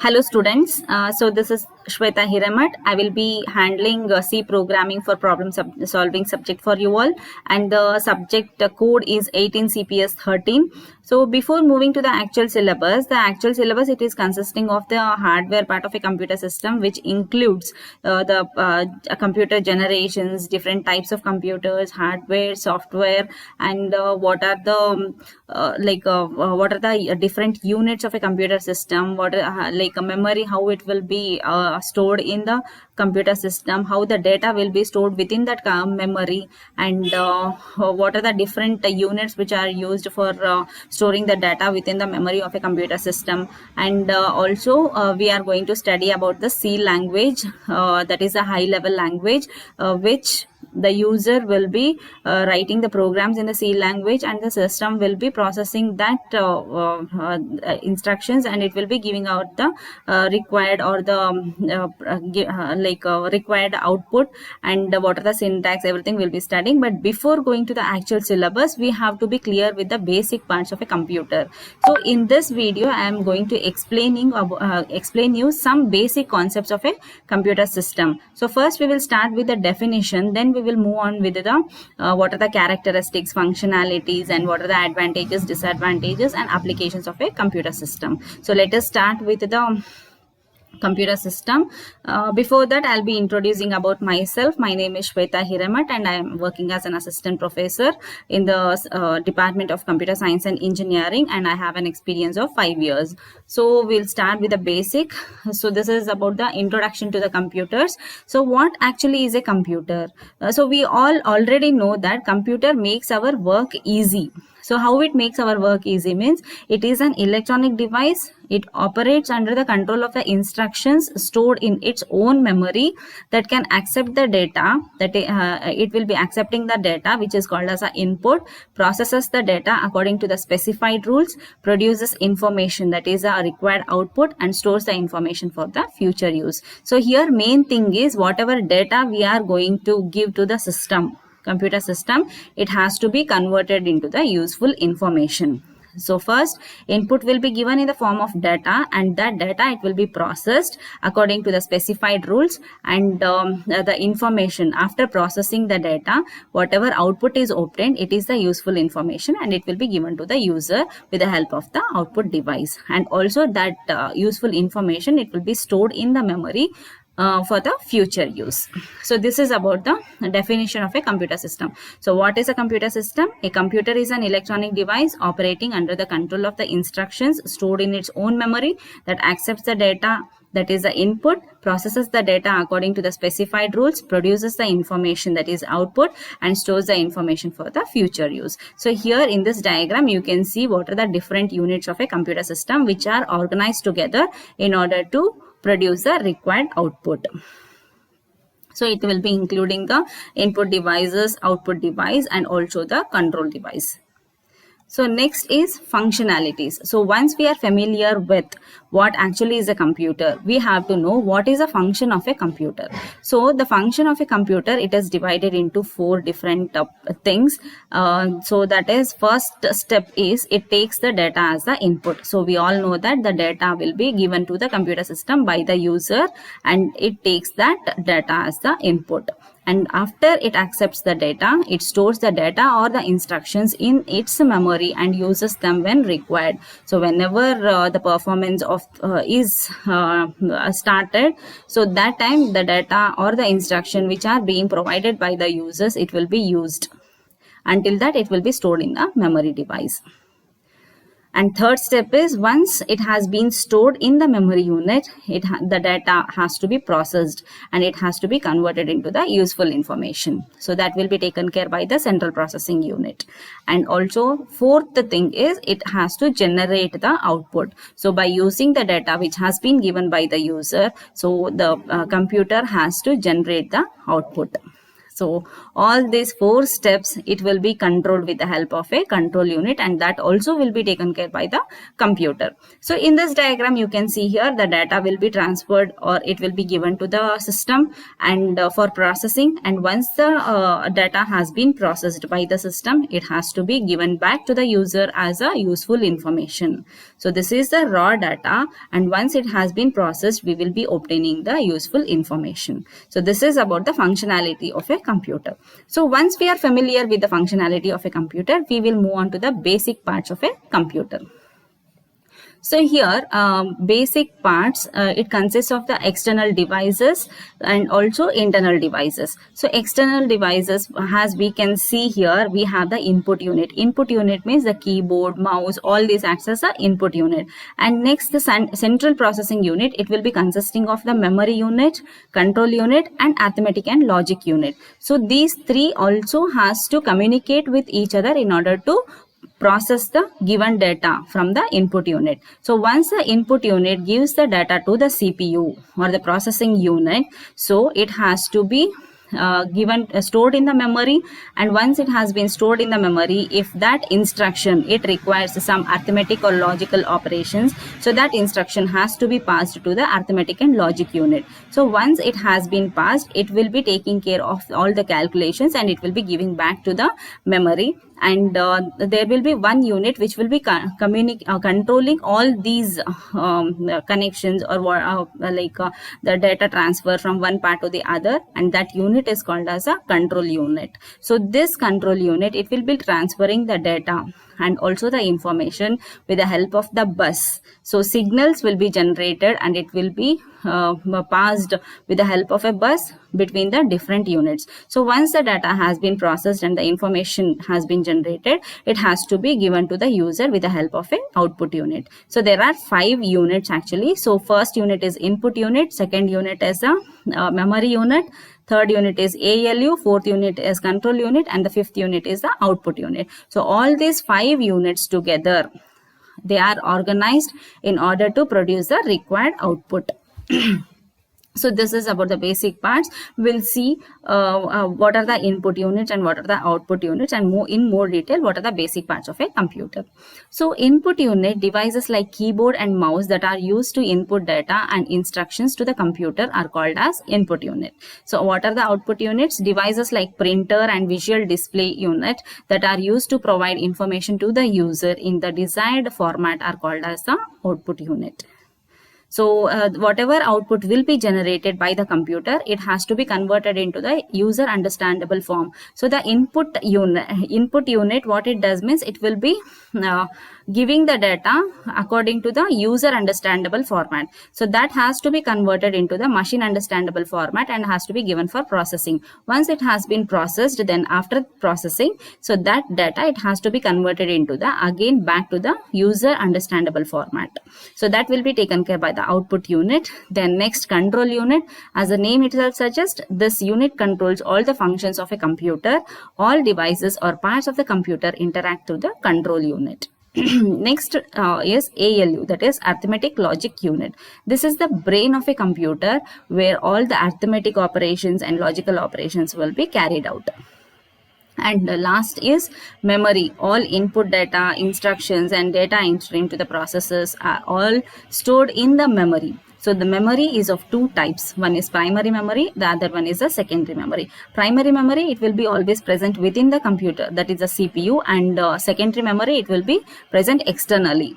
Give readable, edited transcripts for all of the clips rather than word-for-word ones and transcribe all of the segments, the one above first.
Hello students, so this is Shweta Hiramat. I will be handling C programming for solving subject for you all, and the subject code is 18 CPS 13. So before moving to the actual syllabus, it is consisting of the hardware part of a computer system, which includes the computer generations, different types of computers, hardware, software, and what are the different units of a computer system, what like a memory, how it will be stored in the computer system, how the data will be stored within that memory, and what are the different units which are used for storing the data within the memory of a computer system. And also we are going to study about the C language, that is a high level language which the user will be writing the programs in the C language, and the system will be processing that instructions, and it will be giving out the required or the required output, and what are the syntax, everything will be studying. But before going to the actual syllabus, we have to be clear with the basic parts of a computer. So in this video, I am going to explain you some basic concepts of a computer system. So first we will start with the definition, then we will move on with the what are the characteristics, functionalities, and what are the advantages, disadvantages, and applications of a computer system. So let us start with the computer system. Before that, I'll be introducing about myself. My name is Shweta Hiramat, and I am working as an assistant professor in the Department of Computer Science and Engineering, and I have an experience of 5 years. So we'll start with the basic. So this is about the introduction to the computers. So what actually is a computer? So we all already know that computer makes our work easy. So how it makes our work easy means it is an electronic device. It operates under the control of the instructions stored in its own memory that can accept the data, that it will be accepting the data which is called as an input, processes the data according to the specified rules, produces information that is a required output, and stores the information for the future use. So here main thing is whatever data we are going to give to the computer system, it has to be converted into the useful information. So first, input will be given in the form of data, and that data it will be processed according to the specified rules, and the information after processing the data, whatever output is obtained, it is the useful information, and it will be given to the user with the help of the output device. And also that useful information, it will be stored in the memory for the future use. So this is about the definition of a computer system. So what is a computer system? A computer is an electronic device operating under the control of the instructions stored in its own memory that accepts the data, that is the input, processes the data according to the specified rules, produces the information, that is output, and stores the information for the future use. So here in this diagram, you can see what are the different units of a computer system which are organized together in order to produce the required output. So it will be including the input devices, output device, and also the control device. So next is functionalities. So once we are familiar with what actually is a computer, we have to know what is a function of a computer. So the function of a computer, it is divided into 4 different things. So that is, first step is it takes the data as the input. So we all know that the data will be given to the computer system by the user, and it takes that data as the input. And after it accepts the data, it stores the data or the instructions in its memory and uses them when required. So whenever the performance of is started, so that time the data or the instruction which are being provided by the users, it will be used. Until that, it will be stored in the memory device. And third step is, once it has been stored in the memory unit, the data has to be processed, and it has to be converted into the useful information. So that will be taken care by the central processing unit. And also fourth thing is it has to generate the output. So by using the data which has been given by the user, so the computer has to generate the output. So all these 4 steps, it will be controlled with the help of a control unit, and that also will be taken care by the computer. So in this diagram, you can see here the data will be transferred, or it will be given to the system and for processing. And once the data has been processed by the system, it has to be given back to the user as a useful information. So this is the raw data, and once it has been processed, we will be obtaining the useful information. So this is about the functionality of a computer. So once we are familiar with the functionality of a computer, we will move on to the basic parts of a computer. So here, basic parts, it consists of the external devices and also internal devices. So external devices, as we can see here, we have the input unit. Input unit means the keyboard, mouse, all these acts as the input unit. And next, the central processing unit, it will be consisting of the memory unit, control unit, and arithmetic and logic unit. So these 3 also has to communicate with each other in order to process the given data from the input unit. So once the input unit gives the data to the CPU or the processing unit, so it has to be stored in the memory. And once it has been stored in the memory, if that instruction, it requires some arithmetic or logical operations, so that instruction has to be passed to the arithmetic and logic unit. So once it has been passed, it will be taking care of all the calculations and it will be giving back to the memory. And there will be one unit which will be controlling all these connections or the data transfer from one part to the other, and that unit is called as a control unit. So this control unit, it will be transferring the data and also the information with the help of the bus. So signals will be generated and it will be passed with the help of a bus between the different units. So once the data has been processed and the information has been generated, it has to be given to the user with the help of an output unit. So there are 5 units actually. So first unit is input unit, second unit is a memory unit, third unit is ALU, fourth unit is control unit, and the fifth unit is the output unit. So all these 5 units together, they are organized in order to produce the required output. So this is about the basic parts. We'll see what are the input units and what are the output units, and in more detail what are the basic parts of a computer. So input unit, devices like keyboard and mouse that are used to input data and instructions to the computer are called as input unit. So what are the output units? Devices like printer and visual display unit that are used to provide information to the user in the desired format are called as the output unit. So whatever output will be generated by the computer, it has to be converted into the user understandable form. So the input unit, what it does means it will be giving the data according to the user understandable format. So that has to be converted into the machine understandable format and has to be given for processing. Once it has been processed, then after processing, so that data, it has to be converted into the again back to the user understandable format. So that will be taken care by the output unit. Then next, control unit. As the name itself suggests, this unit controls all the functions of a computer. All devices or parts of the computer interact with the control unit. Next is ALU, that is arithmetic logic unit. This is the brain of a computer where all the arithmetic operations and logical operations will be carried out. And the last is memory. All input data, instructions and data entry into the processors are all stored in the memory. So the memory is of 2 types. One is primary memory, the other one is a secondary memory. Primary memory, it will be always present within the computer, that is the CPU, and secondary memory, it will be present externally.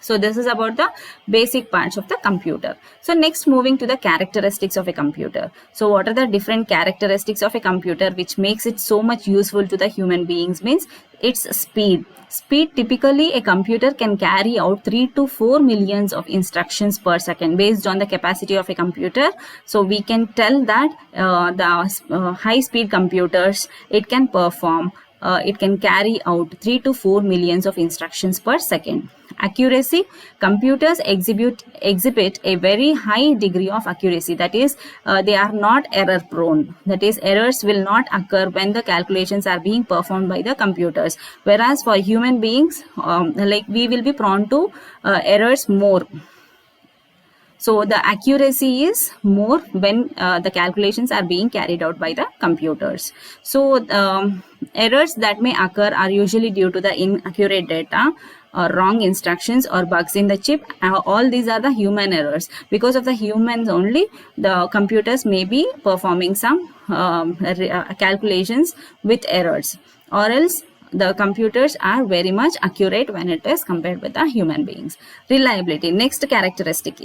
So this is about the basic parts of the computer. So next, moving to the characteristics of a computer. So what are the different characteristics of a computer which makes it so much useful to the human beings? Means its speed. Speed, typically a computer can carry out 3 to 4 millions of instructions per second based on the capacity of a computer. So we can tell that the high speed computers, it can perform it can carry out 3 to 4 millions of instructions per second. Accuracy, computers exhibit a very high degree of accuracy. That is, they are not error prone. That is, errors will not occur when the calculations are being performed by the computers. Whereas for human beings, we will be prone to errors more. So the accuracy is more when the calculations are being carried out by the computers. So errors that may occur are usually due to the inaccurate data or wrong instructions or bugs in the chip. All these are the human errors. Because of the humans only, the computers may be performing some calculations with errors, or else the computers are very much accurate when it is compared with the human beings. Reliability. Next characteristic